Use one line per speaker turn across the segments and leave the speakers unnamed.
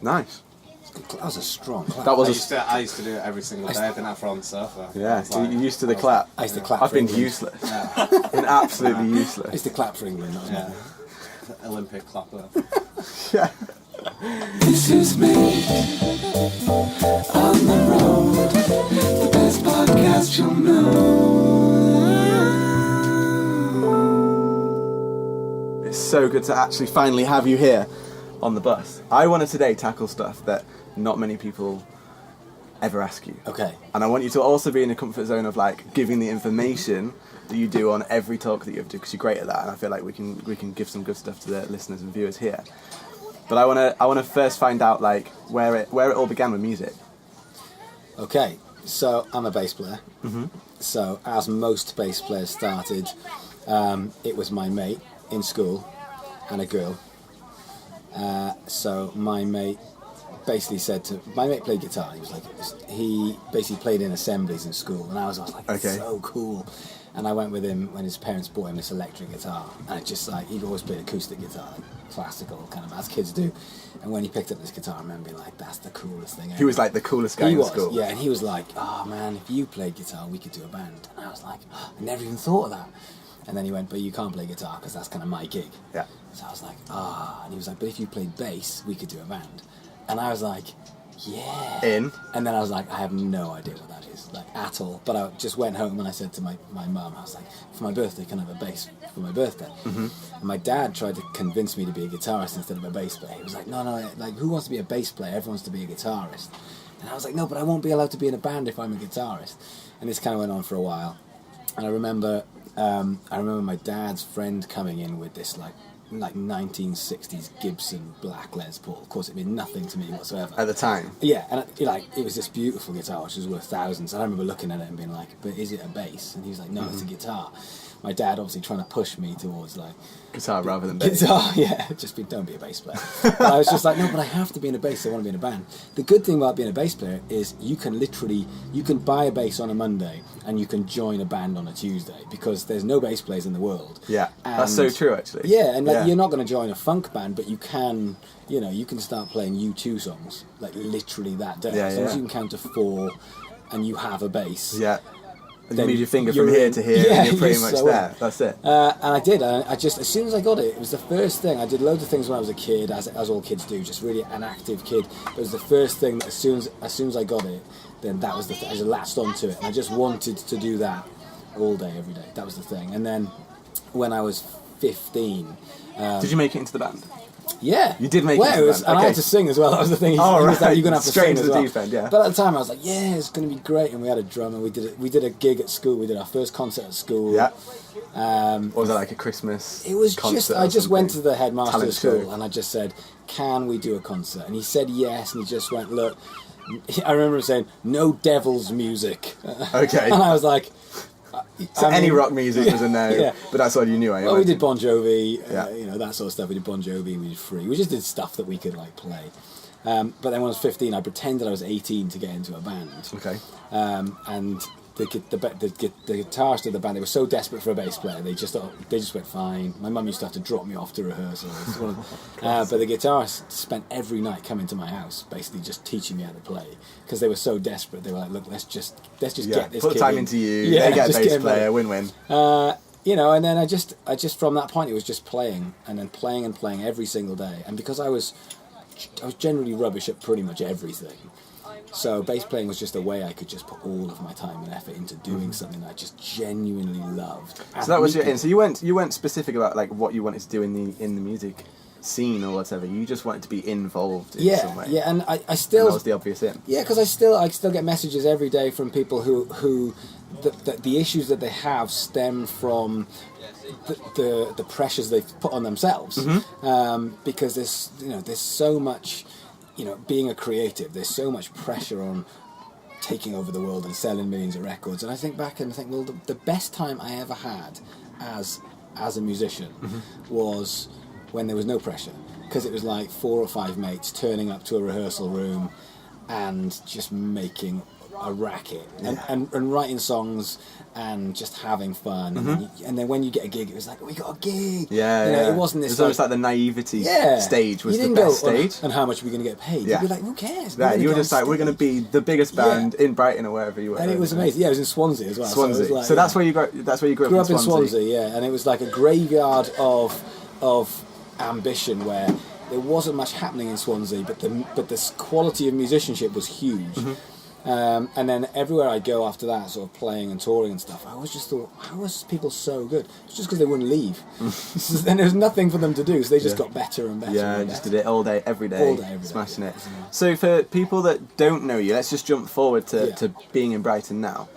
Nice.
That was a strong clap.
That was
I used to do it every single day. I didn't have to on the sofa.
Yeah, so you're used to the clap.
I used to clap.
I've
for
been
England.
useless. I've been absolutely
I
useless.
used to clap for England. That was
Yeah. Olympic clapper.
Yeah.
This is me on the road, the best podcast you'll know.
It's so good to actually finally have you here on the bus. I want to today tackle stuff that not many people ever ask you.
Okay.
And I want you to also be in the comfort zone of like giving the information that you do on every talk that you do, because you're great at that, and I feel like we can give some good stuff to the listeners and viewers here. But I want to first find out like where it all began with music.
Okay. So I'm a bass player.
Mm-hmm.
So as most bass players started, it was my mate in school and a girl. So my mate basically my mate played guitar. He basically played in assemblies in school, and I was like,
okay.
So cool. And I went with him when his parents bought him this electric guitar, and it just like he'd always played acoustic guitar, classical kind of as kids do. And when he picked up this guitar, I remember being like, "That's the coolest thing ever."
He was like the coolest guy in school.
Yeah, and he was like, "Oh man, if you played guitar, we could do a band." And I was like, oh, "I never even thought of that." And then he went, "But you can't play guitar because that's kind of my gig."
Yeah.
So I was like, and he was like, "But if you played bass, we could do a band." And I was like, "Yeah." And then I was like, "I have no idea what that is, like at all." But I just went home and I said to my mum, I was like, "For my birthday, can I have a bass for my birthday?"
Mm-hmm.
And my dad tried to convince me to be a guitarist instead of a bass player. He was like, "No, like who wants to be a bass player? Everyone wants to be a guitarist." And I was like, "No, but I won't be allowed to be in a band if I'm a guitarist." And this kind of went on for a while. And I remember my dad's friend coming in with this like 1960s Gibson black Les Paul. Of course, it meant nothing to me whatsoever
At the time.
Yeah, and it was this beautiful guitar which was worth thousands. And I remember looking at it and being like, "But is it a bass?" And he was like, "No, it's a guitar." My dad obviously trying to push me towards like
Guitar rather than bass.
Guitar, yeah. Don't be a bass player. But I was just like, "No, but I have to be in a bass. I want to be in a band." The good thing about being a bass player is you can buy a bass on a Monday and you can join a band on a Tuesday, because there's no bass players in the world.
Yeah, that's so true actually.
Yeah, and like, you're not going to join a funk band, but you can start playing U2 songs like literally that day. As long as you can count to 4 and you have a bass.
Yeah. And you move your finger from here to here, and you're pretty much there. That's it.
And I did. I just, as soon as I got it, it was the first thing. I did loads of things when I was a kid, as all kids do, just really an active kid. It was the first thing that as soon as I got it, then that was the thing. I just latched onto it, and I just wanted to do that all day, every day. That was the thing. And then when I was 15...
did you make it into the band?
Yeah.
You did make it into the band.
And I had to sing as well. That was the thing. He was like, "You're going to have to
Straight
sing
into
as
the
well."
deep end, yeah.
But at the time I was like, "Yeah, it's going to be great." And we had a drum, and we did a gig at school. We did our first concert at school.
Yeah. Or was that like a Christmas
It was
concert
I just went to the headmaster
Talent
of school
show.
and I just said, "Can we do a concert?" And he said yes, and he just went, "Look," I remember him saying, "No devil's music."
Okay.
And I was like...
So any rock music was a no,
yeah.
but that's all you knew, I
Well, we did Bon Jovi,
Yeah.
that sort of stuff. We did Bon Jovi, we did Free. We just did stuff that we could like play. But then when I was 15, I pretended I was 18 to get into a band.
Okay.
And the guitarist of the band, they were so desperate for a bass player, they just went fine. My mum used to have to drop me off to rehearsals. But the guitarist spent every night coming to my house, basically just teaching me how to play, because they were so desperate. They were like, "Look, let's just get this
put
kid
time
in."
into you. They get a bass player, win-win.
And then I just from that point, it was just playing and then playing and playing every single day. And because I was generally rubbish at pretty much everything, so bass playing was just a way I could just put all of my time and effort into doing something that I just genuinely loved.
So that was your aim. So you weren't specific about like what you wanted to do in the music scene or whatever. You just wanted to be involved in some way.
Yeah, and I still...
And that was the obvious aim.
Yeah, because I still get messages every day from people who the issues that they have stem from the pressures they've put on themselves. Because there's so much... being a creative, there's so much pressure on taking over the world and selling millions of records. And I think back and I think, well, the best time I ever had as a musician was when there was no pressure. Because it was like 4 or 5 mates turning up to a rehearsal room and just making a racket, and writing songs and just having fun, and then when you get a gig, it was like, we got a gig. It wasn't this.
It was almost like the naivety stage was
you
the
didn't
best
go,
stage.
And how much are we going to get paid?
Yeah.
You'd be like, who cares?
You were just like, we're going to be the biggest band in Brighton or wherever you were.
And it was amazing. Yeah, it was in Swansea as well.
Swansea.
So,
So that's where you grew up. That's where you grew up.
In Swansea, yeah, and it was like a graveyard of ambition where there wasn't much happening in Swansea, but the quality of musicianship was huge. And then everywhere I go after that, sort of playing and touring and stuff, I always just thought, how was people so good? It's just because they wouldn't leave. And there was nothing for them to do, so they just got better and better.
Yeah,
and
just
better.
did it all day, every day, smashing it. So for people that don't know you, let's just jump forward to being in Brighton now.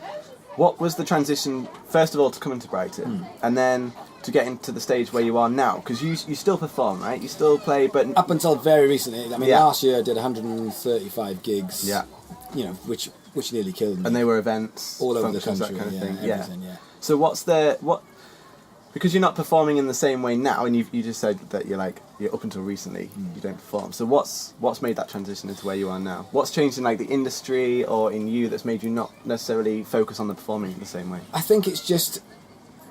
What was the transition, first of all, to coming to Brighton, and then to get into the stage where you are now? Because you still perform, right? You still play, but...
Up until very recently. I mean, last year I did 135 gigs.
Yeah.
You know, which nearly killed me.
And they were events,
all over the country,
that kind of thing.
Everything, yeah.
So because you're not performing in the same way now, and you just said that you're up until recently you don't perform. So what's made that transition into where you are now? What's changed in like the industry or in you that's made you not necessarily focus on the performing in the same way?
I think it's just,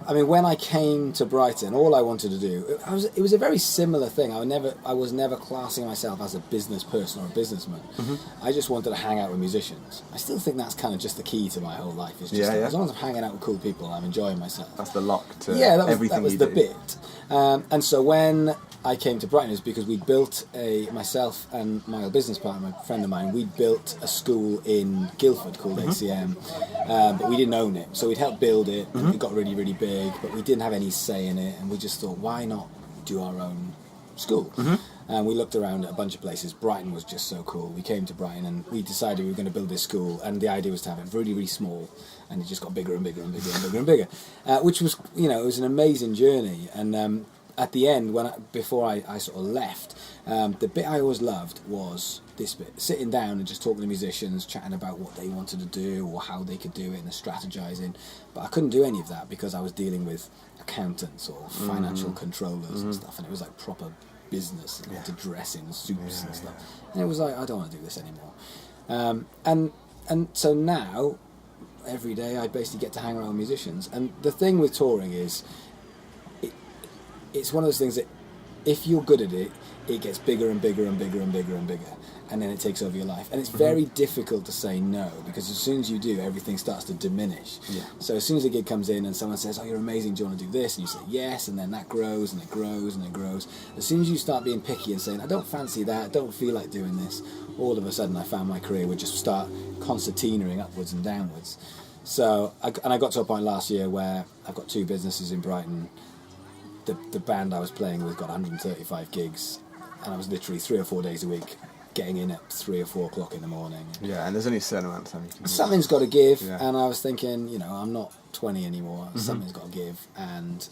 I mean, when I came to Brighton, all I wanted to do, it was a very similar thing. I was never classing myself as a business person or a businessman. I just wanted to hang out with musicians. I still think that's kind of just the key to my whole life. It's just as long as I'm hanging out with cool people, I'm enjoying myself.
That's the lock to
that
everything
was
you
the
do.
bit. And so when I came to Brighton, it was because we built myself and my old business partner, a friend of mine, we built a school in Guildford called ACM, but we didn't own it. So we'd helped build it, and it got really, really big, but we didn't have any say in it, and we just thought, why not do our own school? And we looked around at a bunch of places. Brighton was just so cool. We came to Brighton and we decided we were going to build this school, and the idea was to have it really, really small, and it just got bigger and bigger and bigger and bigger and bigger, which was, it was an amazing journey. And at the end, before I sort of left, the bit I always loved was this bit, sitting down and just talking to musicians, chatting about what they wanted to do or how they could do it and the strategizing. But I couldn't do any of that because I was dealing with accountants or financial controllers and stuff, and it was like proper business, and I had to dress in suits and stuff. And it was like, I don't want to do this anymore. And so now, every day I basically get to hang around with musicians. And the thing with touring is, it's one of those things that if you're good at it, it gets bigger and bigger and bigger and bigger and bigger, and then it takes over your life. And it's very difficult to say no, because as soon as you do, everything starts to diminish. So as soon as a gig comes in and someone says, oh, you're amazing, do you want to do this? And you say yes, and then that grows and it grows and it grows. As soon as you start being picky and saying, I don't fancy that, I don't feel like doing this, all of a sudden I found my career would just start concertinaing upwards and downwards. So I got to a point last year where I've got 2 businesses in Brighton. The band I was playing with got 135 gigs, and I was literally 3 or 4 days a week getting in at 3 or 4 o'clock in the morning.
Yeah, and there's only a certain amount of time you can...
Something's got to give, and I was thinking, I'm not 20 anymore, something's got to give, and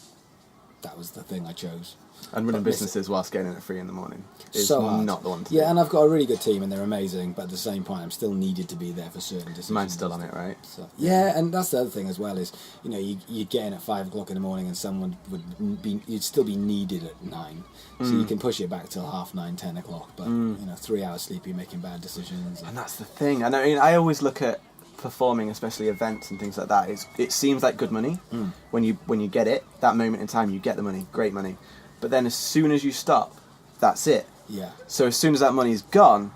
that was the thing I chose.
And running businesses whilst getting in at 3 in the morning is
so hard.
Not the one to do.
Yeah, and I've got a really good team and they're amazing, but at the same point I'm still needed to be there for certain decisions.
Mine's still on it, right?
So, yeah, and that's the other thing as well is, you get in at 5 o'clock in the morning and someone you'd still be needed at 9. So you can push it back till 9:30, 10 o'clock, but 3 hours sleep, you're making bad decisions.
And that's the thing. And I mean, I always look at performing, especially events and things like that. It seems like good money when you get it. That moment in time, you get the money, great money. But then as soon as you stop, that's it.
Yeah.
So as soon as that money's gone,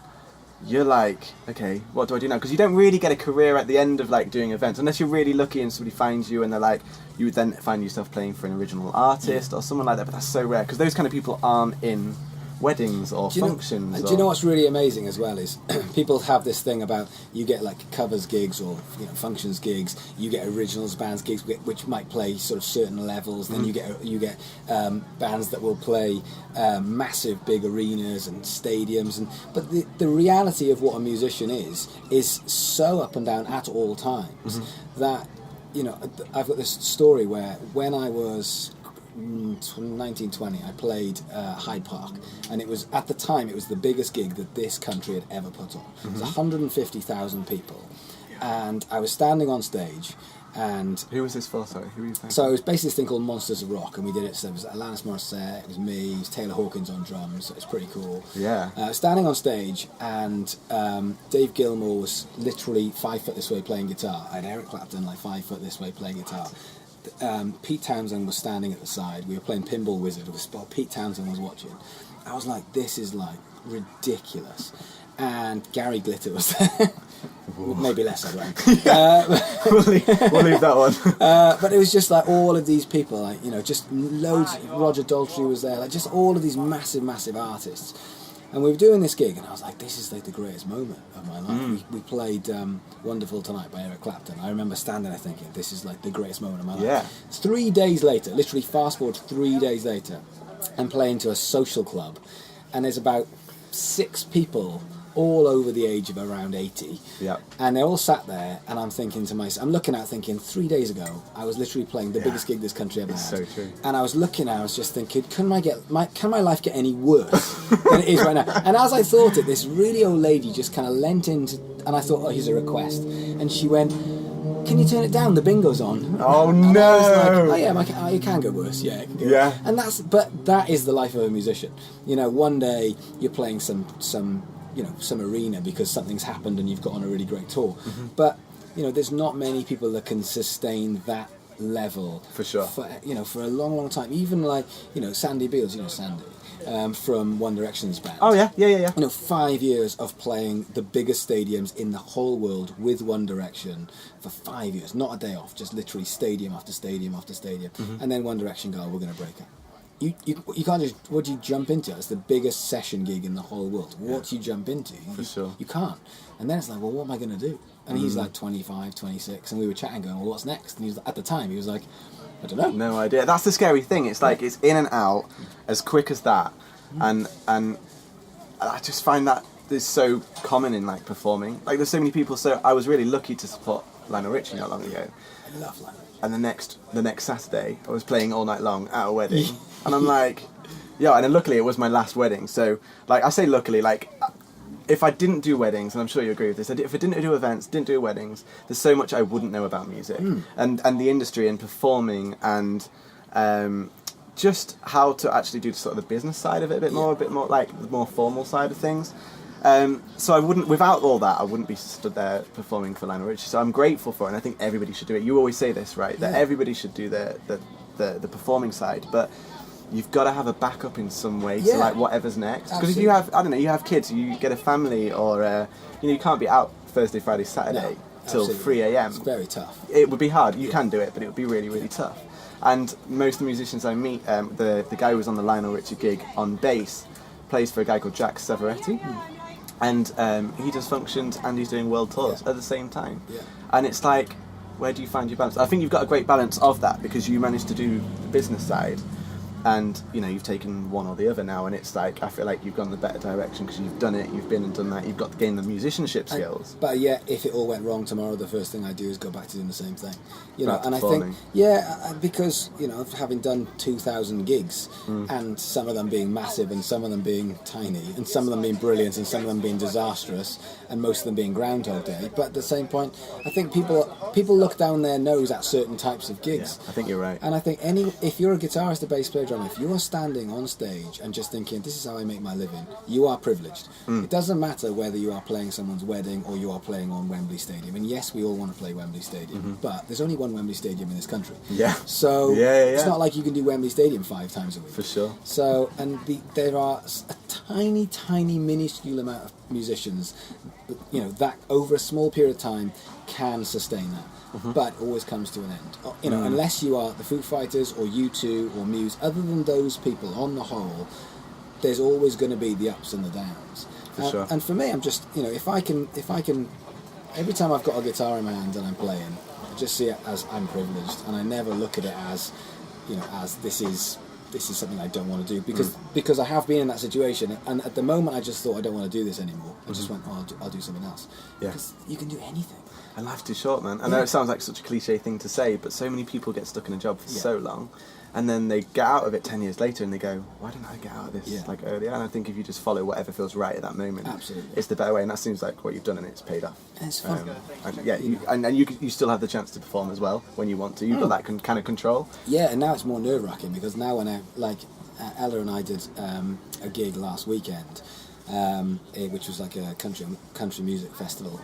you're like, okay, what do I do now? Because you don't really get a career at the end of like doing events, unless you're really lucky and somebody finds you and they're like, you would then find yourself playing for an original artist or someone like that. But that's so rare because those kind of people aren't in weddings or functions.
Do you know what's really amazing as well is people have this thing about you get like covers gigs or functions gigs, you get originals bands gigs which might play sort of certain levels, then you get bands that will play massive big arenas and stadiums, but the reality of what a musician is so up and down at all times that I've got this story where when I was 1920 I played Hyde Park, and it was at the time it was the biggest gig that this country had ever put on. It was 150,000 people, and I was standing on stage And
Who was this for? Sorry, who were you playing?
so it was basically this thing called Monsters of Rock, and we did it. So it was Alanis Morissette, it was me, it was Taylor Hawkins on drums. So it was pretty cool.
Yeah.
Standing on stage, and Dave Gilmour was literally 5 foot this way playing guitar. I had Eric Clapton like 5 foot this way playing guitar. Pete Townsend was standing at the side. We were playing Pinball Wizard. Pete Townsend was watching. I was like, this is like ridiculous. And Gary Glitter was there. Maybe less, I reckon.
We'll leave that one.
But it was just like all of these people, like, you know, just loads. Roger Daltrey was there, like just all of these massive artists. And we were doing this gig, and I was like, this is like the greatest moment of my life. We played Wonderful Tonight by Eric Clapton. I remember standing there thinking, this is like the greatest moment of my life.
Yeah.
3 days later, literally fast forward 3 days later, I'm playing to a social club, and there's about 6 people all over the age of around 80.
Yeah.
And they're all sat there, and I'm thinking to myself, I'm looking out thinking, 3 days ago, I was literally playing the biggest gig this country ever had.
So true.
And I was looking, I was just thinking, can my life get any worse than it is right now? And as I thought it, this really old lady just kind of leant into, and I thought, oh, here's a request. And she went, can you turn it down? The bingo's on.
Oh,
and
no!
I was like, oh yeah, it can go worse. Yeah, it can go
Yeah.
worse. And that is the life of a musician. You know, one day you're playing some arena because something's happened and you've got on a really great tour.
Mm-hmm.
But, you know, there's not many people that can sustain that level.
For sure.
For a long time. Even like, you know, Sandy Beals, you know Sandy, from One Direction's band.
Oh yeah.
You know, 5 years of playing the biggest stadiums in the whole world with One Direction for 5 years, not a day off, just literally stadium after stadium after stadium.
Mm-hmm.
And then One Direction go, we're going to break up. You can't just, what do you jump into? It's the biggest session gig in the whole world. What do you jump into?
Sure.
You can't. And then it's like, well, what am I going to do? And he's like 25, 26, and we were chatting going, well, what's next? And at the time, he was like, I don't know.
No idea. That's the scary thing. It's like it's in and out as quick as that, and I just find that is so common in like performing. Like there's so many people. So I was really lucky to support Lionel Richie not long ago.
I love Lionel.
And the next Saturday, I was playing all night long at a wedding, and I'm like, yeah. And then luckily, it was my last wedding. So like I say, luckily, like. If I didn't do weddings, and I'm sure you agree with this, if I didn't do events, didn't do weddings, there's so much I wouldn't know about music and the industry and performing and just how to actually do sort of the business side of it a bit more like the more formal side of things. So I wouldn't, without all that, I wouldn't be stood there performing for Lionel Richie. So I'm grateful for it, and I think everybody should do it. You always say this, right? That everybody should do the performing side, but you've got to have a backup in some way to like whatever's next. Because if you have, I don't know, you have kids, you get a family, or you can't be out Thursday, Friday, Saturday till 3 a.m.
It's very tough.
It would be hard. You can do it, but it would be really, really tough. And most of the musicians I meet, the guy who was on the Lionel Richie gig on bass plays for a guy called Jack Savaretti, and he does functions and he's doing world tours at the same time.
Yeah.
And it's like, where do you find your balance? I think you've got a great balance of that because you managed to do the business side. And, you've taken one or the other now, and it's like, I feel like you've gone the better direction because you've done it, you've been and done that, you've got to gain the musicianship skills.
But yeah, if it all went wrong tomorrow, the first thing I do is go back to doing the same thing. And I
performing.
think, because, having done 2,000 gigs, and some of them being massive, and some of them being tiny, and some of them being brilliant, and some of them being disastrous, and most of them being Groundhog Day. But at the same point, I think people look down their nose at certain types of gigs.
Yeah, I think you're right.
And I think if you're a guitarist, a bass player, drummer, if you are standing on stage and just thinking, this is how I make my living, you are privileged. It doesn't matter whether you are playing someone's wedding or you are playing on Wembley Stadium. And yes, we all want to play Wembley Stadium, but there's only one Wembley Stadium in this country.
Yeah.
So it's not like you can do Wembley Stadium 5 times a week.
For sure.
So, and there are a tiny, minuscule amount of musicians, that over a small period of time can sustain that. But it always comes to an end. Unless you are the Foo Fighters or U2 or Muse, other than those people, on the whole, there's always going to be the ups and the downs.
Sure.
And for me, I'm just, if I can, every time I've got a guitar in my hand and I'm playing, I just see it as I'm privileged, and I never look at it as, as this is something I don't want to do, because I have been in that situation, and at the moment I just thought I don't want to do this anymore. I just went, I'll do something else.
Yeah.
Because you can do anything.
And life's too short, man. I know it sounds like such a cliche thing to say, but so many people get stuck in a job for so long. and then they get out of it 10 years later and they go, why didn't I get out of this like earlier? And I think if you just follow whatever feels right at that moment,
Absolutely.
it's the better way. And that seems like what you've done, and it's paid off.
And it's fun.
And you still have the chance to perform as well when you want to. You've got that kind of control.
Yeah, and now it's more nerve-wracking because now when Ella and I did a gig last weekend, which was like a country music festival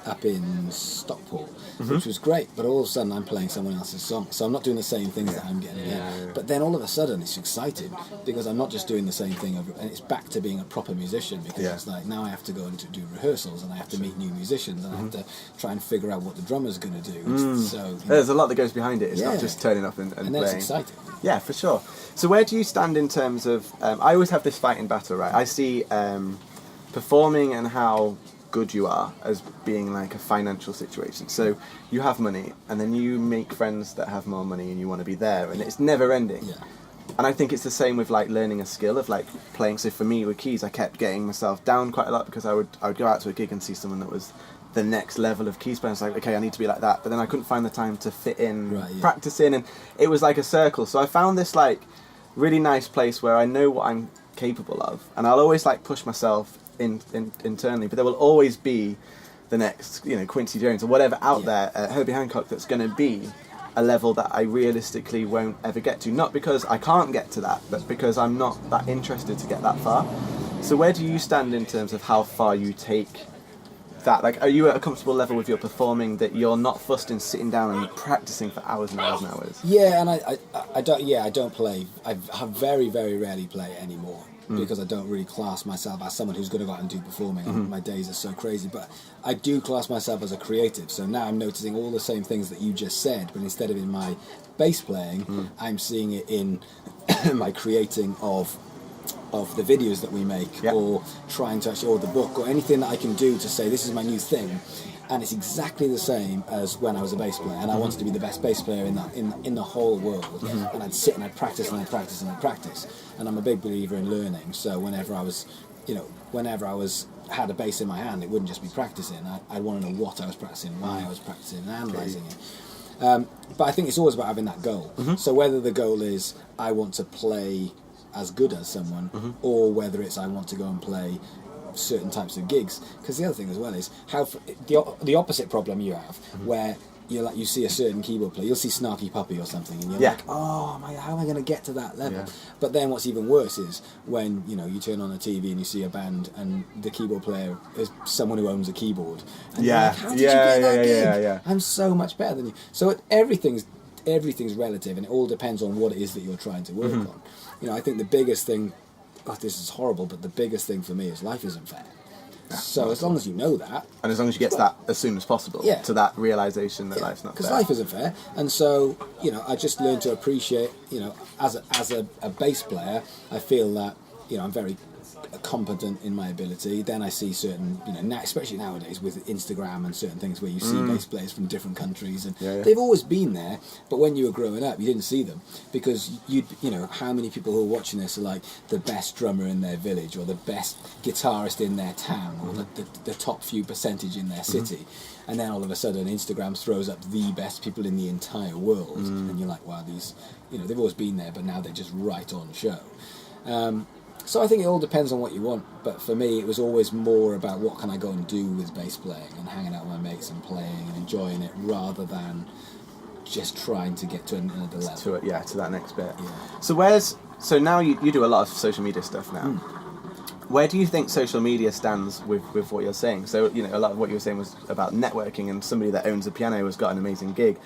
up in Stockport, which was great. But all of a sudden, I'm playing someone else's song, so I'm not doing the same things that I'm getting again. But then all of a sudden, it's exciting because I'm not just doing the same thing, and it's back to being a proper musician because it's like now I have to go and do rehearsals, and I have to meet new musicians, and I have to try and figure out what the drummer's going to do. So
there's a lot that goes behind it. It's not just turning up and
then
playing.
it's exciting.
Yeah, for sure. So where do you stand in terms of... I always have this fighting battle, right? I see performing and how good you are as being like a financial situation. So you have money, and then you make friends that have more money, and you want to be there, and it's never ending.
Yeah.
And I think it's the same with like learning a skill of like playing. So for me with keys, I kept getting myself down quite a lot because I would go out to a gig and see someone that was the next level of keys playing. I was like, okay, I need to be like that, but then I couldn't find the time to fit in practicing, and it was like a circle. So I found this like really nice place where I know what I'm capable of, and I'll always like push myself internally, but there will always be the next, Quincy Jones or whatever out there, Herbie Hancock, that's going to be a level that I realistically won't ever get to. Not because I can't get to that, but because I'm not that interested to get that far. So where do you stand in terms of how far you take that? Like, are you at a comfortable level with your performing that you're not fussed in sitting down and practicing for hours and hours and hours?
Yeah, and I don't play. I very, very rarely play anymore. Because I don't really class myself as someone who's going to go out and do performing. My days are so crazy, but I do class myself as a creative. So now I'm noticing all the same things that you just said, but instead of in my bass playing, I'm seeing it in my creating of the videos that we make, or trying to actually, or the book, or anything that I can do to say this is my new thing. And it's exactly the same as when I was a bass player, and I wanted to be the best bass player in the whole world. And I'd sit and I'd practice and I'd practice and I'd practice. And I'm a big believer in learning. So whenever I was had a bass in my hand, it wouldn't just be practicing. I'd want to know what I was practicing, why I was practicing, and analysing it. But I think it's always about having that goal. So whether the goal is I want to play as good as someone, or whether it's I want to go and play certain types of gigs, because the other thing as well is how the opposite problem you have, where you see a certain keyboard player, you'll see Snarky Puppy or something, and you're like, oh my, how am I going to get to that level? But then what's even worse is when you turn on the TV and you see a band and the keyboard player is someone who owns a keyboard, and you're like, how did you get that gig? I'm so much better than you. So everything's relative, and it all depends on what it is that you're trying to work on. I think the biggest thing, this is horrible, but the biggest thing for me is life isn't fair. So as long as you know that,
and as long as you get to that as soon as possible, to that realisation that life's not fair.
Because life isn't fair, and so I just learned to appreciate. As a bass player, I feel that I'm very competent in my ability. Then I see certain, now, especially nowadays with Instagram and certain things where you see bass players from different countries, and they've always been there, but when you were growing up you didn't see them because how many people who are watching this are like the best drummer in their village, or the best guitarist in their town, or the top few percentage in their city, and then all of a sudden Instagram throws up the best people in the entire world, and you're like, wow, these, they've always been there, but now they're just right on show. So I think it all depends on what you want, but for me it was always more about what can I go and do with bass playing and hanging out with my mates and playing and enjoying it, rather than just trying to get to another level.
To that next bit. So now you do a lot of social media stuff now. Where do you think social media stands with what you're saying? So a lot of what you were saying was about networking, and somebody that owns a piano has got an amazing gig.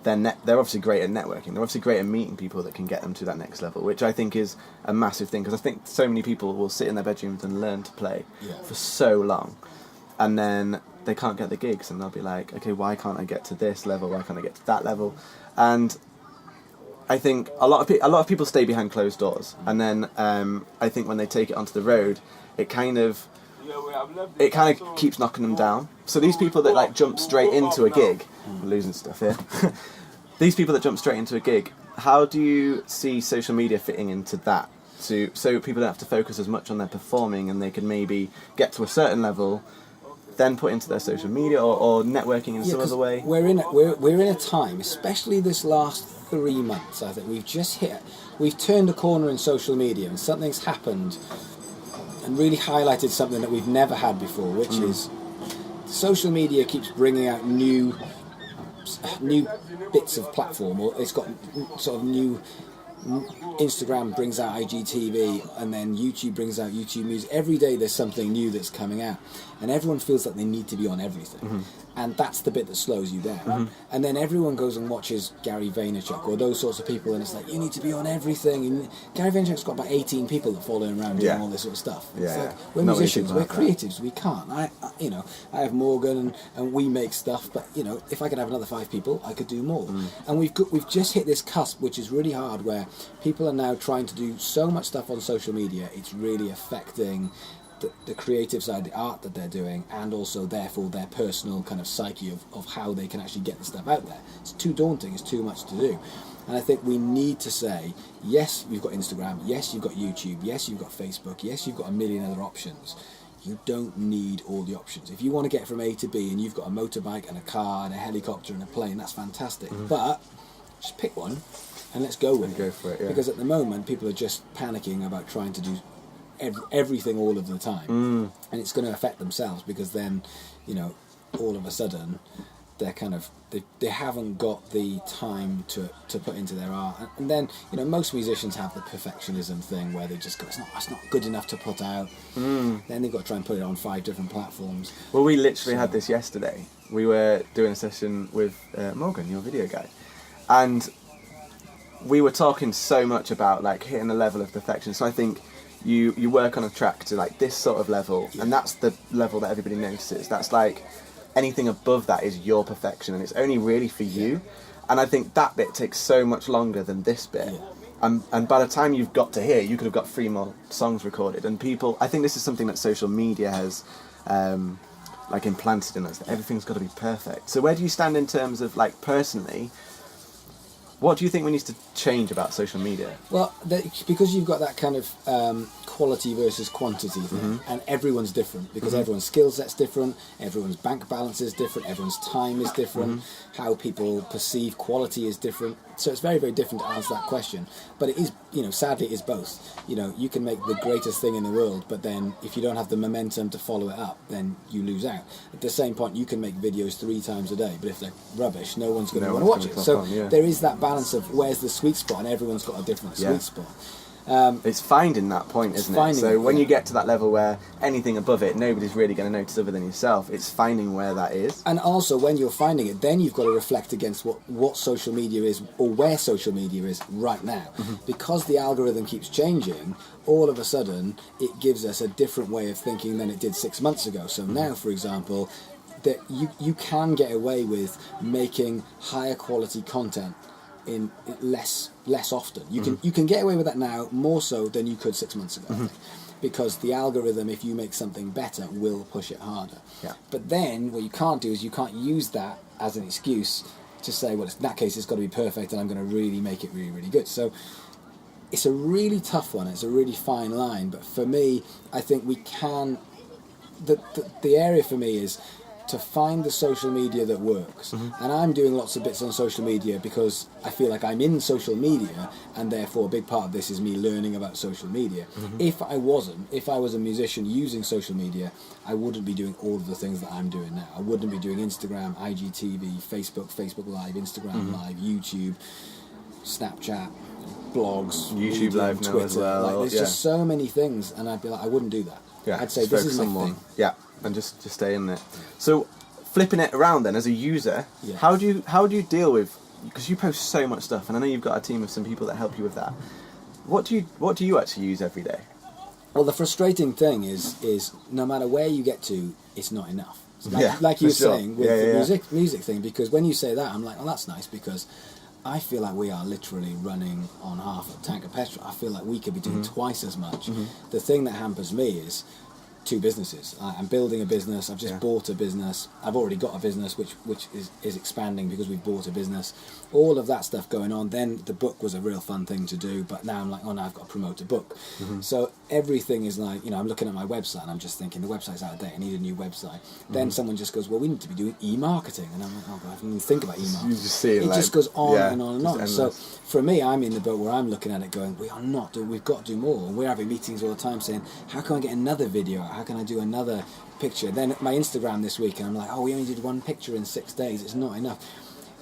They're obviously great at networking. They're obviously great at meeting people that can get them to that next level, which I think is a massive thing, because I think so many people will sit in their bedrooms and learn to play for so long, and then they can't get the gigs, and they'll be like, okay, why can't I get to this level? Why can't I get to that level? And I think a lot of people stay behind closed doors, and then I think when they take it onto the road, it kind of keeps knocking them down. So these people that like jump straight into a gig, I'm losing stuff here. These people that jump straight into a gig, how do you see social media fitting into that? So people don't have to focus as much on their performing, and they can maybe get to a certain level, then put into their social media or networking in some other way.
We're in a time, especially this last 3 months, I think we've turned a corner in social media, and something's happened and really highlighted something that we've never had before, which is social media keeps bringing out new bits of platform, or it's got sort of new. Instagram brings out IGTV, and then YouTube brings out YouTube Music. Every day there's something new that's coming out, and everyone feels like they need to be on everything, and that's the bit that slows you down. And then everyone goes and watches Gary Vaynerchuk or those sorts of people, and it's like, you need to be on everything. And Gary Vaynerchuk's got about 18 people that follow him around doing all this sort of stuff. It's like, we're musicians, we're creatives, we can't. I have Morgan, and we make stuff, but if I could have another 5 people, I could do more. And we've just hit this cusp, which is really hard, where people are now trying to do so much stuff on social media, it's really affecting the creative side, the art that they're doing, and also therefore their personal kind of psyche of how they can actually get the stuff out there. It's too daunting, it's too much to do. And I think we need to say, yes, you've got Instagram, yes, you've got YouTube, yes, you've got Facebook, yes, you've got a million other options. You don't need all the options. If you want to get from A to B and you've got a motorbike and a car and a helicopter and a plane, that's fantastic. But just pick one and let's go with it.
Go for it, yeah.
Because at the moment, people are just panicking about trying to do everything all of the time, and it's going to affect themselves, because then, all of a sudden, they're kind of they haven't got the time to put into their art, and then most musicians have the perfectionism thing where they just go, it's not good enough to put out. Then they've got to try and put it on 5 different platforms.
Well, we literally had this yesterday. We were doing a session with Morgan, your video guy, and we were talking so much about like hitting the level of perfection. So I think you work on a track to like this sort of level, and that's the level that everybody notices. That's like anything above that is your perfection, and it's only really for you. And I think that bit takes so much longer than this bit. And by the time you've got to here, you could have got 3 more songs recorded. And people, I think this is something that social media has like implanted in us, that everything's got to be perfect. So where do you stand in terms of like personally? What do you think we need to change about social media?
Well, because you've got that kind of quality versus quantity thing, and everyone's different, because everyone's skill set's different, everyone's bank balance is different, everyone's time is different, how people perceive quality is different. So it's very, very different to answer that question. But it is, sadly, it is both. You can make the greatest thing in the world, but then if you don't have the momentum to follow it up, then you lose out. At the same point, you can make videos 3 times a day, but if they're rubbish, no one's going to want to watch it. So there is that balance of where's the sweet spot, and everyone's got a different sweet spot.
It's finding that point, isn't it? So when you get to that level where anything above it, nobody's really going to notice other than yourself. It's finding where that is.
And also, when you're finding it, then you've got to reflect against what social media is, or where social media is right now. Because the algorithm keeps changing, all of a sudden, it gives us a different way of thinking than it did 6 months ago. So now, for example, that you can get away with making higher quality content in less often. You can get away with that now more so than you could 6 months ago, I think, because the algorithm, if you make something better, will push it harder. But then what you can't do is you can't use that as an excuse to say, well, in that case it's got to be perfect and I'm going to really make it really, really good. So it's a really tough one. It's a really fine line. But for me, I think we can. The area for me is to find the social media that works. And I'm doing lots of bits on social media because I feel like I'm in social media, and therefore a big part of this is me learning about social media. If I was a musician using social media, I wouldn't be doing all of the things that I'm doing now. I wouldn't be doing Instagram, IGTV, Facebook Live, Instagram Live, YouTube, Snapchat, blogs,
YouTube Live now
Twitter.
as well.
Like, there's just so many things, and I'd be like, I wouldn't do that. I'd say this is my thing.
And just stay in there. So flipping it around then, as a user, how do you deal with, because you post so much stuff, and I know you've got a team of some people that help you with that. What do you actually use every day?
Well, the frustrating thing is no matter where you get to, it's not enough. So like you were saying with the music thing, because when you say that, I'm like, oh, that's nice, because I feel like we are literally running on half a tank of petrol. I feel like we could be doing twice as much. The thing that hampers me is two businesses. I'm building a business. I've just bought a business. I've already got a business which is expanding because we've bought a business. All of that stuff going on. Then the book was a real fun thing to do, but now I'm like, oh, now I've got to promote a book. So everything is like, I'm looking at my website and I'm just thinking the website's out of date. I need a new website. Then someone just goes, well, we need to be doing e-marketing, and I'm like, oh God, I didn't even think about e-marketing.
You just see it
just goes on and on and on.
endless.
So for me, I'm in the boat where I'm looking at it going, we've got to do more. And we're having meetings all the time saying, how can I get another video out? How can I do another picture? Then my Instagram this week, and I'm like, oh, we only did one picture in 6 days. It's not enough.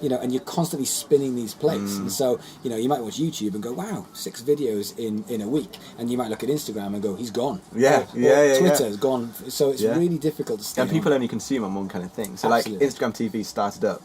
And you're constantly spinning these plates. And so, you might watch YouTube and go, wow, 6 videos in a week. And you might look at Instagram and go, he's gone. Or Twitter's gone. So it's really difficult to stay
And people only consume on one kind of thing. So
Absolutely.
like Instagram TV started up.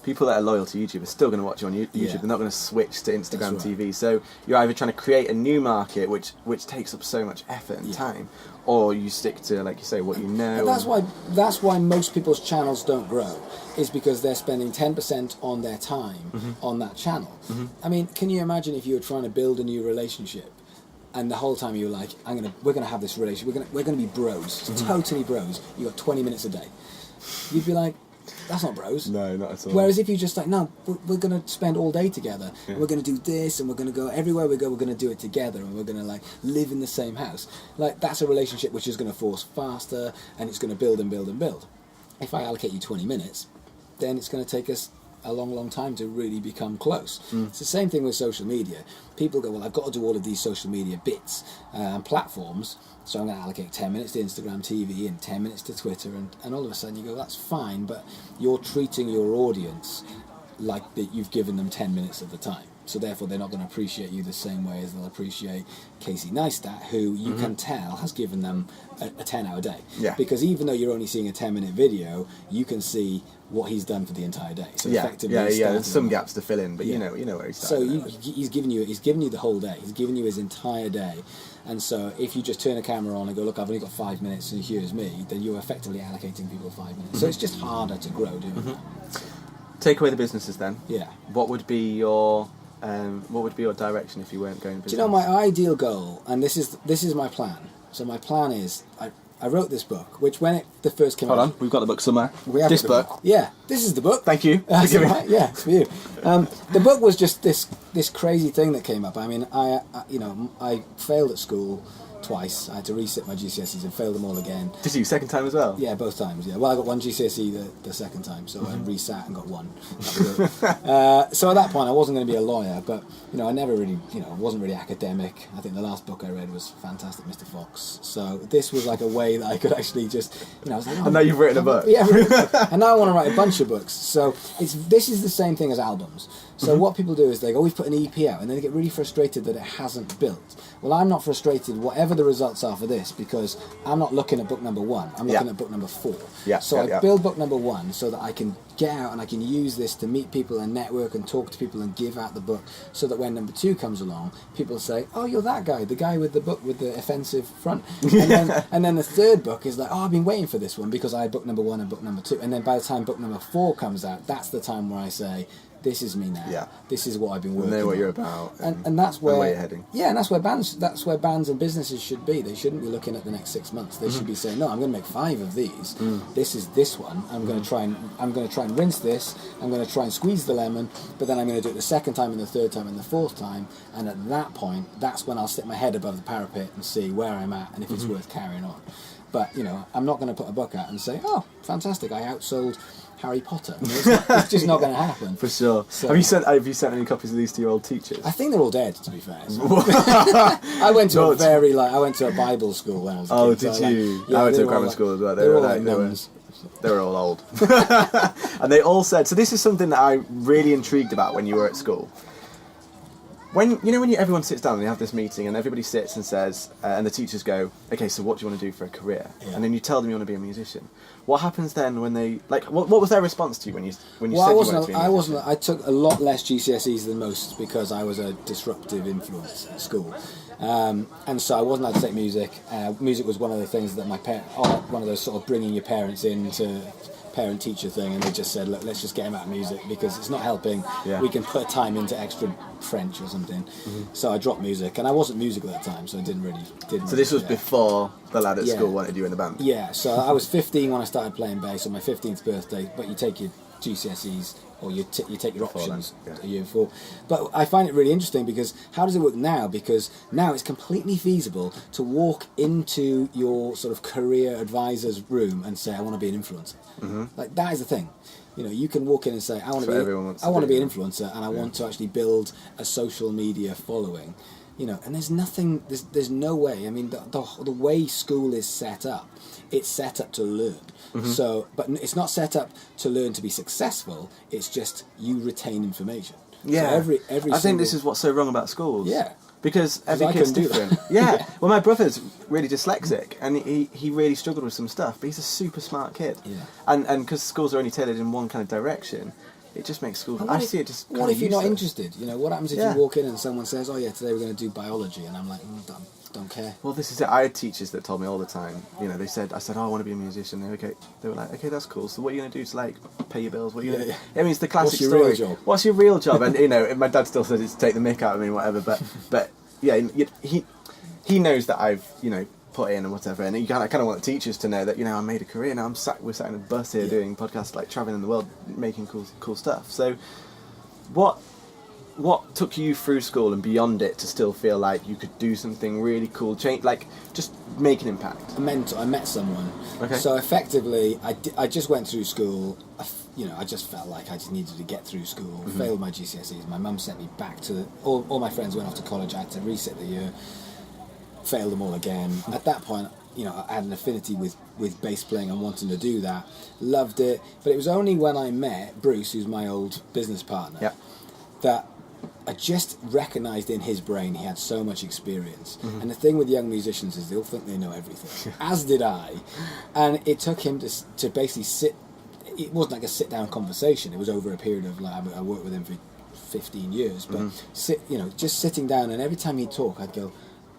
People that are loyal to YouTube are still going to watch you on YouTube.
Yeah.
They're not going to switch to Instagram
That's right.
TV. So you're either trying to create a new market, which takes up so much effort and time, or you stick to, like you say, what you know.
And that's why most people's channels don't grow, is because they're spending 10% on their time on that channel. I mean, can you imagine if you were trying to build a new relationship, and the whole time you were like, we're gonna have this relationship, we're gonna be bros, totally bros. You got 20 minutes a day. You'd be like, that's not bros.
No, not at all.
Whereas if you just like, no, we're going to spend all day together. And we're going to do this, and we're going to go everywhere we go. We're going to do it together, and we're going to like live in the same house. Like that's a relationship which is going to force faster, and it's going to build and build and build. If I allocate you 20 minutes, then it's going to take us a long, long time to really become close. It's the same thing with social media. People go, well, I've got to do all of these social media bits and platforms, so I'm going to allocate 10 minutes to Instagram TV and 10 minutes to Twitter, and all of a sudden you go, that's fine, but you're treating your audience like that you've given them 10 minutes of the time. So therefore they're not going to appreciate you the same way as they'll appreciate Casey Neistat, who you can tell has given them a 10-hour day.
Yeah.
Because even though you're only seeing a 10-minute video, you can see what he's done for the entire day. So effectively,
there's some gaps to fill in, but you know where he's started.
So he's given you the whole day. He's given you his entire day. And so if you just turn a camera on and go, look, I've only got 5 minutes and here's me, then you're effectively allocating people 5 minutes. So it's just harder to grow doing that.
Take away the businesses then.
Yeah.
What would be your direction if you weren't going business?
Do you know my ideal goal? And this is my plan. So my plan is I wrote this book, which when the first came out...
Hold on, we've got the book somewhere.
We have
this
the
book.
Yeah, this is the book.
Thank you.
That's right. Yeah, it's for you. The book was just this crazy thing that came up. I mean, I failed at school twice. I had to resit my GCSEs and failed them all again.
Did you? Second time as well?
Yeah, both times. Yeah. Well, I got one GCSE the second time, so I resat and got one. That was it. So at that point, I wasn't going to be a lawyer, but I never really, wasn't really academic. I think the last book I read was Fantastic Mr. Fox. So this was like a way that I could actually just, I was like,
and now you've written a book.
Yeah, I've written a book. And now I want to write a bunch of books. So this is the same thing as albums. So what people do is they go, we've put an EP out, and then they get really frustrated that it hasn't built. Well, I'm not frustrated, whatever the results are for this, because I'm not looking at book number 1. I'm looking at book number 4. So I build book number 1 so that I can get out and I can use this to meet people and network and talk to people and give out the book, so that when number 2 comes along, people say, oh, you're that guy, the guy with the book with the offensive front. And then the third book is like, oh, I've been waiting for this one because I had book number 1 and book number 2. And then by the time book number 4 comes out, that's the time where I say, this is me now. Yeah. This is what I've been working on.
Know what you're about,
and that's where
you're heading.
Yeah, and that's where bands and businesses should be. They shouldn't be looking at the next 6 months. They should be saying, no, I'm going to make 5 of these. This is this one. I'm going to try and rinse this. I'm going to try and squeeze the lemon, but then I'm going to do it the second time and the third time and the fourth time. And at that point, that's when I'll stick my head above the parapet and see where I'm at and if it's worth carrying on. But I'm not going to put a book out and say, oh, fantastic, I outsold Harry Potter. It's just not going to happen.
For sure. So, have you sent any copies of these to your old teachers?
I think they're all dead, to be fair. So. I went to I went to a Bible school when I was a kid.
Oh, did you? I went to a grammar school as well. They were all old. And they all said, so this is something that I really intrigued about when you were at school. When everyone sits down and they have this meeting and everybody sits and says, and the teachers go, okay, so what do you want to do for a career? Yeah. And then you tell them you want to be a musician. What happens then when they what was their response to you when you said you wanted to be a musician?
I took a lot less GCSEs than most because I was a disruptive influence at school. And so I wasn't allowed to take music. Music was one of the things that one of those sort of bringing your parents into parent-teacher thing, and they just said, look, let's just get him out of music because it's not helping.
Yeah.
We can put time into extra French or something. So I dropped music, and I wasn't musical at the time, so I didn't really.
So this was
care.
before the lad at
Yeah.
school wanted you in the band?
Yeah, so I was 15 when I started playing bass on my 15th birthday, but you take your GCSEs or you take your
Before
options
then, yeah.
a year before. But I find it really interesting because how does it work now? Because now it's completely feasible to walk into your sort of career advisor's room and say, I want to be an influencer. Like, that is the thing. You know, you can walk in and say, I want
That's what everyone wants
to
to
be
do.
an influencer, and I want to actually build a social media following. You know, and there's no way. I mean, the way school is set up, it's set up to learn. So, but it's not set up to learn to be successful. It's just you retain information.
Yeah.
So
I think this is what's so wrong about schools.
Yeah.
Because every
I
kid's
couldn't do that.
different. Yeah. Well, my brother's really dyslexic, and he really struggled with some stuff, but he's a super smart kid.
Yeah.
And because schools are only tailored in one kind of direction, it just makes school. I see it just.
What if you're not interested? You know, what happens if
Yeah.
you walk in and someone says, "Oh yeah, today we're going to do biology," and I'm like, don't care.
Well, this is it. I had teachers that told me all the time. You know, I said, "Oh, I want to be a musician." They were like, "Okay, that's cool. So what are you going to do to like pay your bills? What are you going to?" I mean, it's the classic
What's your
story.
real job?
What's your real job? And you know, my dad still says it's to take the mick out of me, and whatever. But yeah, he knows that I've put in and whatever, and you kind of want teachers to know that I made a career now. We're sat in a bus here doing podcasts, like traveling in the world, making cool stuff. So, what took you through school and beyond it to still feel like you could do something really cool, change, like just make an impact?
A mentor. I met someone.
Okay.
So effectively, I just went through school. I just felt like I just needed to get through school. Failed my GCSEs. My mum sent me back to all my friends went off to college. I had to resit the year. Failed them all again. At that point, I had an affinity with bass playing and wanting to do that. Loved it. But it was only when I met Bruce, who's my old business partner, that I just recognised in his brain he had so much experience. And the thing with young musicians is they all think they know everything, as did I. And it took him to basically sit. It wasn't like a sit-down conversation. It was over a period of I worked with him for 15 years, but just sitting down, and every time he'd talk, I'd go,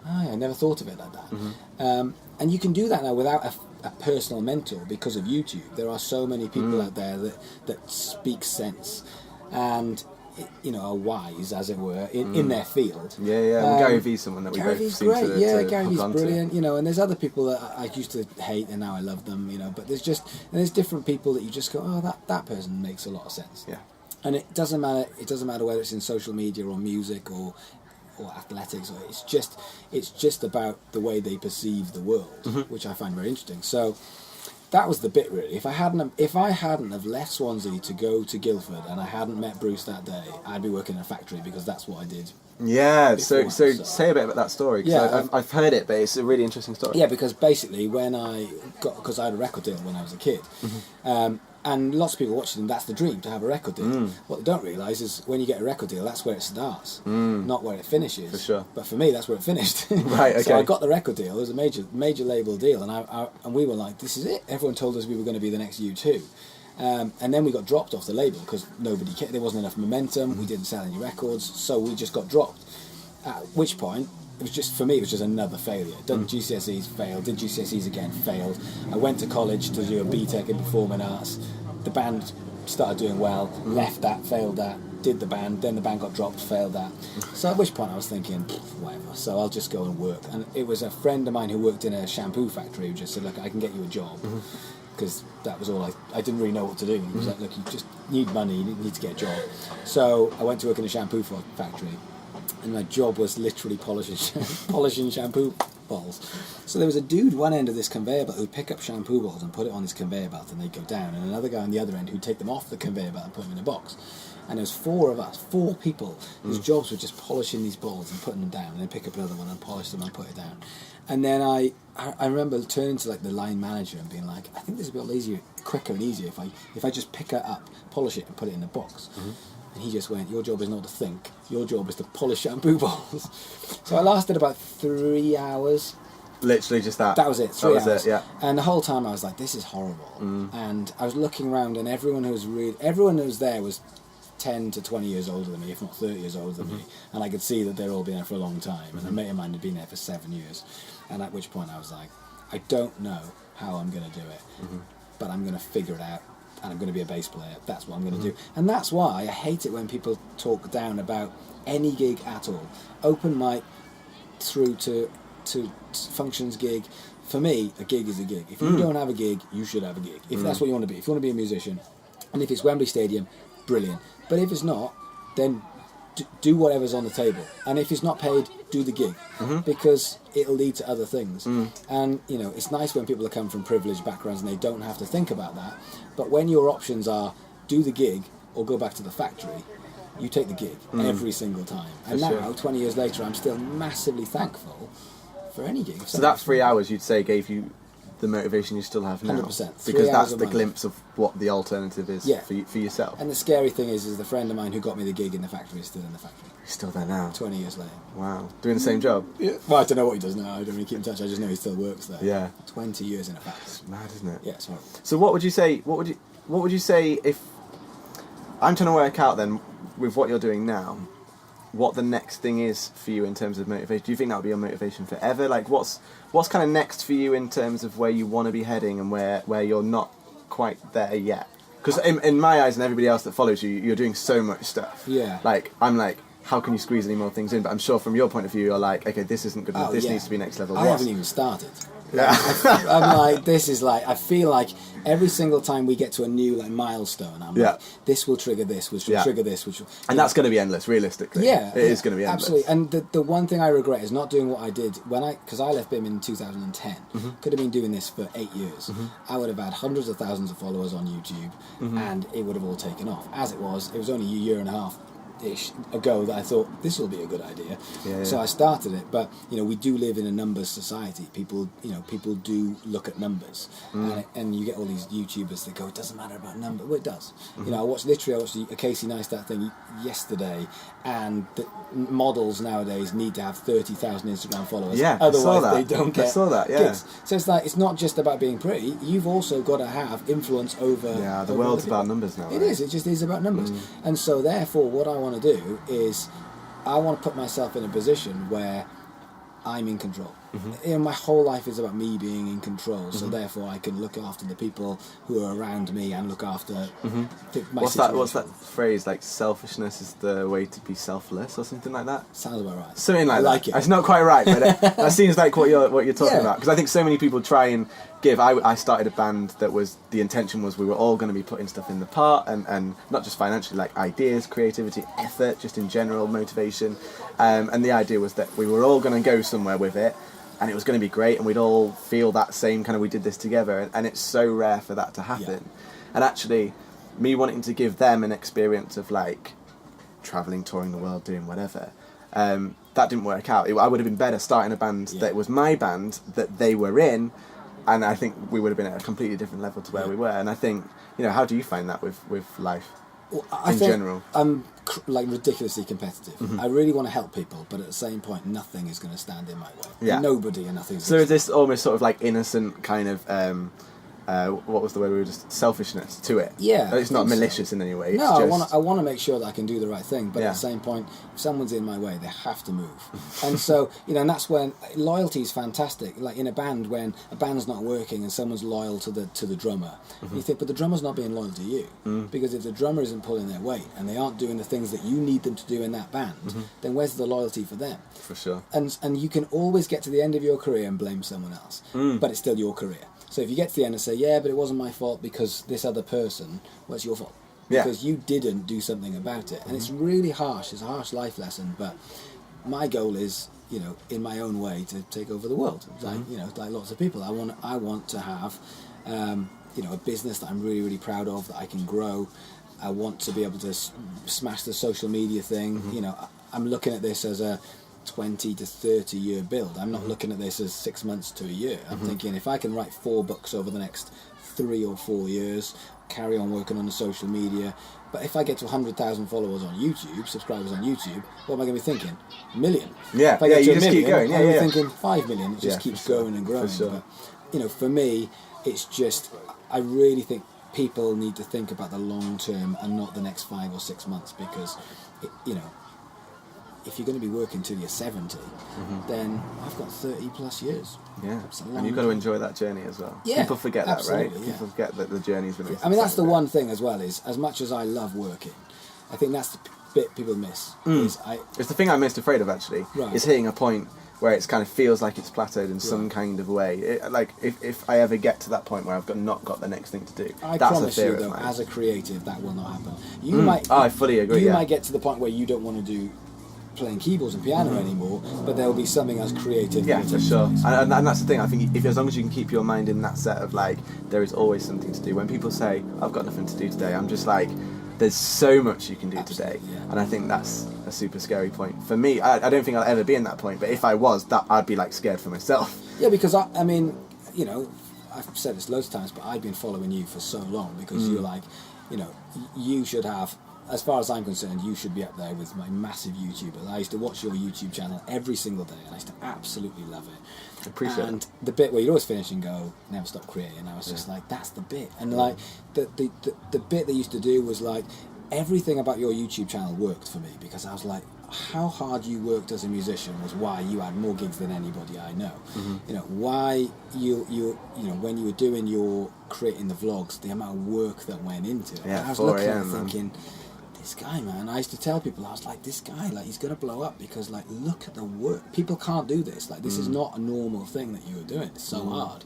I never thought of it like that. And you can do that now without a personal mentor because of YouTube. There are so many people out there that speak sense and are wise, as it were, in their field.
Yeah. Gary Vee's someone that we
Gary
both
Vee's
seem
great.
to
Gary
hook
Vee's
onto.
brilliant. And there's other people that I used to hate and now I love them. But there's different people that you just go, oh, that person makes a lot of sense.
Yeah.
And it doesn't matter. It doesn't matter whether it's in social media or music or athletics. It's just about the way they perceive the world, which I find very interesting. So that was the bit really. If I hadn't have left Swansea to go to Guildford and I hadn't met Bruce that day, I'd be working in a factory because that's what I did.
Yeah. So
Before,
say a bit about that story. Cause
Yeah,
I've heard it, but it's a really interesting story.
Yeah, because basically because I had a record deal when I was a kid, and lots of people watching them, that's the dream, to have a record deal. What they don't realise is when you get a record deal, that's where it starts, not where it finishes.
For sure.
But for me, that's where it finished.
Right, okay.
So I got the record deal. It was a major label deal, and we were like, this is it. Everyone told us we were going to be the next U2. And then we got dropped off the label because nobody cared. There wasn't enough momentum. We didn't sell any records, so we just got dropped. At which point, it was just another failure. Done GCSEs, failed. Did GCSEs again, failed. I went to college to do a BTEC in Performing Arts. The band started doing well. Left that, failed that. Did the band. Then the band got dropped, failed that. So at which point I was thinking, whatever. So I'll just go and work. And it was a friend of mine who worked in a shampoo factory who just said, look, I can get you a job. Because that was all I didn't really know what to do. He was like, look, you just need money, you need to get a job. So I went to work in a shampoo factory, and my job was literally polishing shampoo bottles. So there was a dude one end of this conveyor belt who'd pick up shampoo bottles and put it on his conveyor belt, and they'd go down, and another guy on the other end who'd take them off the conveyor belt and put them in a box. And there was four people whose jobs were just polishing these bottles and putting them down, and then pick up another one and polish them and put it down. And then I remember turning to the line manager and being like, I think this would be a lot easier, quicker and easier if I just pick it up, polish it and put it in a box. And he just went, your job is not to think, your job is to polish shampoo bottles. So I lasted about 3 hours.
Literally just that.
That was it, 3 hours.
That was it, yeah.
And the whole time I was like, this is horrible. And I was looking around, and everyone who was there was 10 to 20 years older than me, if not 30 years older than me, and I could see that they're all been there for a long time, and a mate of mine had been there for 7 years, and at which point I was like, I don't know how I'm going to do it, but I'm going to figure it out, and I'm going to be a bass player. That's what I'm going to do. And that's why I hate it when people talk down about any gig at all. Open mic through to functions gig. For me, a gig is a gig. If you don't have a gig, you should have a gig. If that's what you want to be. If you want to be a musician, and if it's Wembley Stadium, brilliant. But if it's not, then do whatever's on the table. And if it's not paid, do the gig, because it'll lead to other things. And you know, it's nice when people come from privileged backgrounds and they don't have to think about that. But when your options are do the gig or go back to the factory, you take the gig every single time. And now, 20 years later, I'm still massively thankful for any gig.
So that 3 hours, you'd say, gave you the motivation you still have now?
100%.
Because that's the glimpse of what the alternative is for yourself.
And the scary thing is the friend of mine who got me the gig in the factory is still in the factory.
He's still there now?
20 years later.
Wow. Doing the same job?
Yeah. Well, I don't know what he does now. I don't really keep in touch. I just know he still works there.
Yeah.
20 years in a factory.
It's mad, isn't it?
Yeah, it's horrible.
So what would you say, what would you say if... I'm trying to work out then, with what you're doing now, what the next thing is for you in terms of motivation. Do you think that would be your motivation forever? Like, what's kind of next for you in terms of where you want to be heading and where you're not quite there yet? Because in my eyes and everybody else that follows you, you're doing so much stuff.
Yeah.
Like, I'm like, how can you squeeze any more things in? But I'm sure from your point of view, you're like, okay, this isn't good enough. This needs to be next level.
I haven't even started.
Yeah.
I'm like, this is like, I feel like every single time we get to a new like milestone, I'm like, this will trigger this, which will trigger this, which will...
And that's going to be endless, realistically. Yeah. It is going to be endless.
Absolutely. And the one thing I regret is not doing what I did because I left BIM in 2010. Could have been doing this for 8 years. I would have had hundreds of thousands of followers on YouTube, and it would have all taken off. As it was only a year and a half ago that I thought this will be a good idea. So I started it. But you know, we do live in a numbers society. People do look at numbers, and you get all these YouTubers that go, it doesn't matter about numbers. Well, it does. You know, I watched a Casey Neistat thing yesterday, and the models nowadays need to have 30,000 Instagram followers. Otherwise they don't get gigs. So it's like, it's not just about being pretty. You've also got to have influence over. Yeah,
the world's about numbers now.
It is. It just is about numbers. And so therefore, what I want to do is I want to put myself in a position where I'm in control. You know, my whole life is about me being in control, so therefore I can look after the people who are around me and look after my situation.
What's that phrase, like selfishness is the way to be selfless or something like that?
Sounds about right.
Something like that.
Like it.
It's not quite right, but that seems like what you're talking about, because I think so many people try and give. I started a band that was, the intention was we were all going to be putting stuff in the part, and not just financially, like ideas, creativity, effort, just in general, motivation, and the idea was that we were all going to go somewhere with it, and it was going to be great, and we'd all feel that same kind of, we did this together, and it's so rare for that to happen. And actually, me wanting to give them an experience of like travelling, touring the world, doing whatever, that didn't work out. I would have been better starting a band that was my band, that they were in, and I think we would have been at a completely different level to where we were. And I think, you know, how do you find that with life?
Well,
in general?
I'm like ridiculously competitive. I really want to help people, but at the same point, nothing is going to stand in my way.
Yeah.
Nobody and nothing.
So is this almost sort of like innocent kind of, what was the word we were just, selfishness to it?
Yeah.
It's not malicious in any way.
No,
it's just...
I want to make sure that I can do the right thing, but at the same point, if someone's in my way, they have to move. And so, you know, and that's when loyalty is fantastic. Like in a band, when a band's not working and someone's loyal to the drummer, you think, but the drummer's not being loyal to you, because if the drummer isn't pulling their weight and they aren't doing the things that you need them to do in that band, then where's the loyalty for them?
For sure.
And you can always get to the end of your career and blame someone else, but it's still your career. So if you get to the end and say, yeah, but it wasn't my fault because this other person, well, it's your fault. Because you didn't do something about it. And it's really harsh. It's a harsh life lesson. But my goal is, you know, in my own way, to take over the world. Like, you know, like lots of people. I want to have, you know, a business that I'm really, really proud of, that I can grow. I want to be able to smash the social media thing. You know, I'm looking at this as a 20 to 30 year build. I'm not looking at this as 6 months to a year. I'm thinking, if I can write 4 books over the next 3 or 4 years, carry on working on the social media, but if I get to 100,000 followers on YouTube, subscribers on YouTube, what am I going to be thinking? A million.
Yeah,
if I get to
you
a
just
million,
keep going.
I'm thinking 5 million. It just keeps
for sure.
growing and growing.
For sure.
But, you know, for me, it's just, I really think people need to think about the long term and not the next 5 or 6 months, because if you're going to be working till you're 70, then I've got 30 plus years.
Yeah,
It's a long
and you've got to
time.
enjoy that journey as well.
Yeah,
People forget that, right?
absolutely, yeah.
People forget that the journey's been.
I mean, that's the one thing as well, is as much as I love working, I think that's the bit people miss. Is
It's the thing I'm most afraid of, actually.
Right.
Is hitting a point where it's kind of feels like it's plateaued in some kind of way. Like if I ever get to that point where I've not got the next thing to do,
I
that's
promise
a fear
you,
of
though,
mine.
as a creative, that will not happen. You might.
I fully agree.
You
Yeah.
might get to the point where you don't want to do playing keyboards and piano anymore, but there will be something as creative.
Yeah,
that
for
takes
sure.
place.
And that's the thing. I think if as long as you can keep your mind in that set of like, there is always something to do. When people say, "I've got nothing to do today," I'm just like, there's so much you can do today.
Absolutely, yeah.
And I think that's a super scary point for me. I don't think I'll ever be in that point. But if I was, that I'd be like scared for myself.
Yeah, because I mean, I've said this loads of times, but I've been following you for so long because you're like, you should have, as far as I'm concerned, you should be up there with my massive YouTubers. I used to watch your YouTube channel every single day, and I used to absolutely love it.
Appreciate
And the bit where you'd always finish and go, never stop creating, I was just like, that's the bit. And like, the bit they used to do was like, everything about your YouTube channel worked for me, because I was like, how hard you worked as a musician was why you had more gigs than anybody I know. Why you when you were doing your creating the vlogs, the amount of work that went into it.
Yeah,
And I was
4
looking at it
a.m., man.
thinking, this guy, man, I used to tell people, I was like, this guy, like, he's going to blow up, because, like, look at the work. People can't do this. Like, this is not a normal thing that you were doing. It's so hard.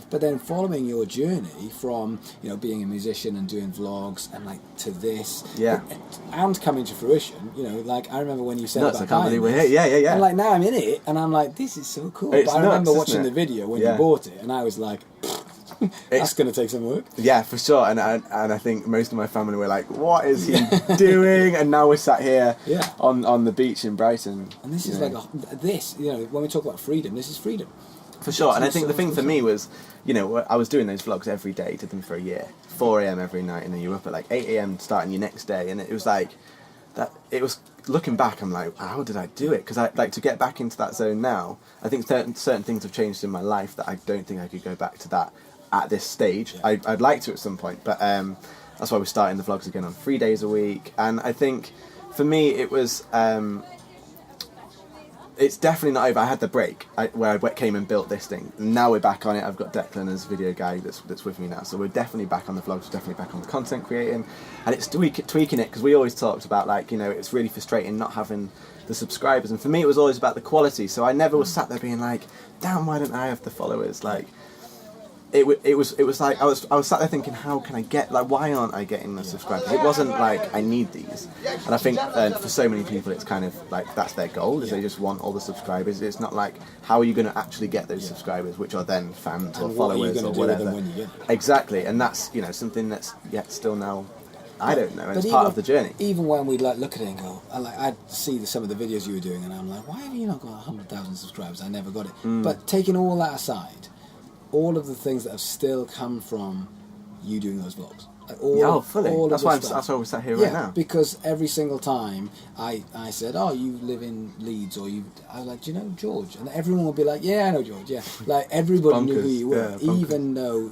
But then following your journey from, being a musician and doing vlogs and, like, to this.
Yeah.
And coming to fruition, like, I remember when you said
Nuts,
about
I can't believe we're
kindness,
here. Yeah.
And, like, now I'm in it, and I'm like, this is so cool.
It's
but I remember
nuts,
watching
isn't
the
it?
video when
Yeah.
you bought it, and I was like, that's going to take some work.
Yeah, for sure. And I think most of my family were like, "What is he doing?" And now we're sat here
Yeah.
on the beach in Brighton.
And this is like, when we talk about freedom, this is freedom.
For sure. And I think
So
the thing for
much
me was, I was doing those vlogs every day, did them for a year, 4 a.m. every night, and then you were up at like 8 a.m. starting your next day, and it was like that. It was looking back, I'm like, how did I do it? Because I like to get back into that zone now. I think certain things have changed in my life that I don't think I could go back to that at this stage.
Yeah.
I'd like to at some point, but that's why we're starting the vlogs again on 3 days a week. And I think for me it was it's definitely not over. I had the break where I came and built this thing. Now we're back on it. I've got Declan as video guy that's with me now, so we're definitely back on the vlogs. We're definitely back on the content creating, and it's tweaking it, because we always talked about like it's really frustrating not having the subscribers, and for me it was always about the quality. So I never was sat there being like, damn, why don't I have the followers? Like it was like I was sat there thinking, how can I get, like, why aren't I getting the subscribers? It wasn't like I need these, and I think for so many people it's kind of like that's their goal, is they just want all the subscribers. It's not like, how are you going to actually get those subscribers, which are then fans or
And what are you
followers
gonna
or
do with
whatever.
them when you get them?
Exactly, and that's something that's yet still now I don't know, and
But
it's part of the journey.
Even when we like look at it and go, I'd see some of the videos you were doing, and I'm like, why have you not got 100,000 subscribers? I never got it. But taking all that aside, all of the things that have still come from you doing those vlogs. Like
Fully.
all of
That's
the
why
stuff.
that's why we're sat here
Yeah,
right now.
because every single time I said, oh, you live in Leeds, or I was like, do you know George? And everyone would be like, yeah, I know George, yeah. Like, everybody knew who you were,
Yeah, bonkers.
even though,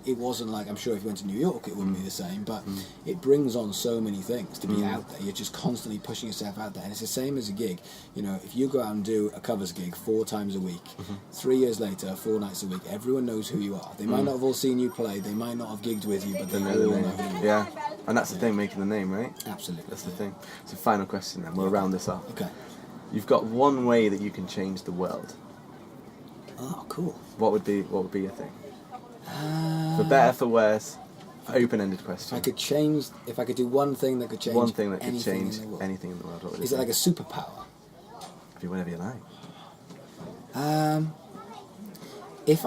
it wasn't like, I'm sure if you went to New York it wouldn't be the same, but it brings on so many things to be out there. You're just constantly pushing yourself out there, and it's the same as a gig. If you go out and do a covers gig 4 times a week, 3 years later, 4 nights a week, everyone knows who you are. They might not have all seen you play, they might not have gigged with you, but they all know who you are.
Yeah, and that's the thing, making the name, right?
Absolutely.
That's the thing. So final question then, we'll round this off.
Okay.
You've got one way that you can change the world.
Oh, cool.
What would be your thing? For better, for worse, open-ended question.
If I could do one thing that could change
One thing that could
anything
change
in the world.
anything in the world. What would
Is
it
it
be?
like a superpower?
Do whatever you like.
If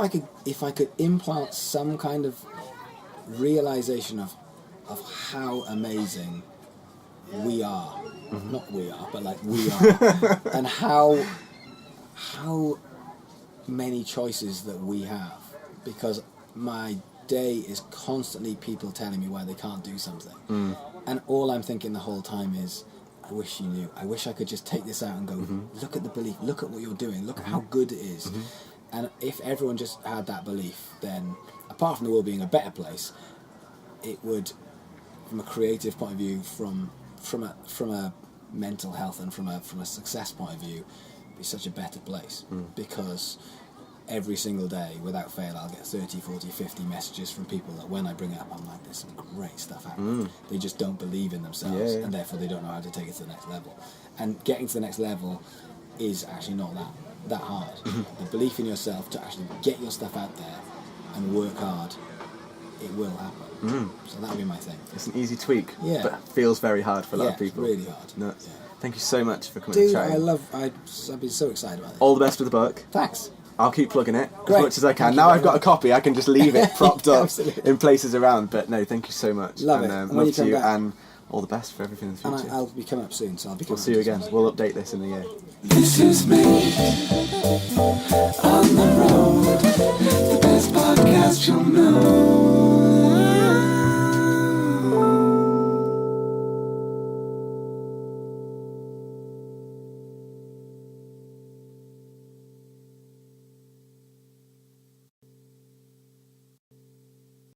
I could implant some kind of realization of how amazing we are, not we are, but like we are, and how many choices that we have, because my day is constantly people telling me why they can't do something, and all I'm thinking the whole time is, I wish you knew. I wish I could just take this out and go, look at the belief, look at what you're doing, look at how good it is. And if everyone just had that belief, then apart from the world being a better place, it would, from a creative point of view, from a mental health and from a success point of view, be such a better place because every single day, without fail, I'll get 30, 40, 50 messages from people that when I bring it up, I'm like, there's some great stuff happening. They just don't believe in themselves, and therefore they don't know how to take it to the next level. And getting to the next level is actually not that hard. The belief in yourself to actually get your stuff out there and work hard, it will happen. So that would be my thing.
It's an easy tweak,
Yeah.
but feels very hard for a lot of people.
It's really hard.
No.
Yeah.
Thank you so much for coming
Dude,
and chatting.
I've been so excited about it.
All the best with the book.
Thanks.
I'll keep plugging it
Great.
as much as I can.
Thank you
Now
very
I've got a
much.
copy, I can just leave it propped up
Absolutely.
in places around. But no, thank you so much.
Love it.
And
And when you
love to
come
you,
back-
and all the best for everything in the
And
future.
I'll be coming up soon, so I'll be
We'll
coming
see you
up
again.
soon.
We'll update this in the year.
This is me on the road, the best podcast you'll know.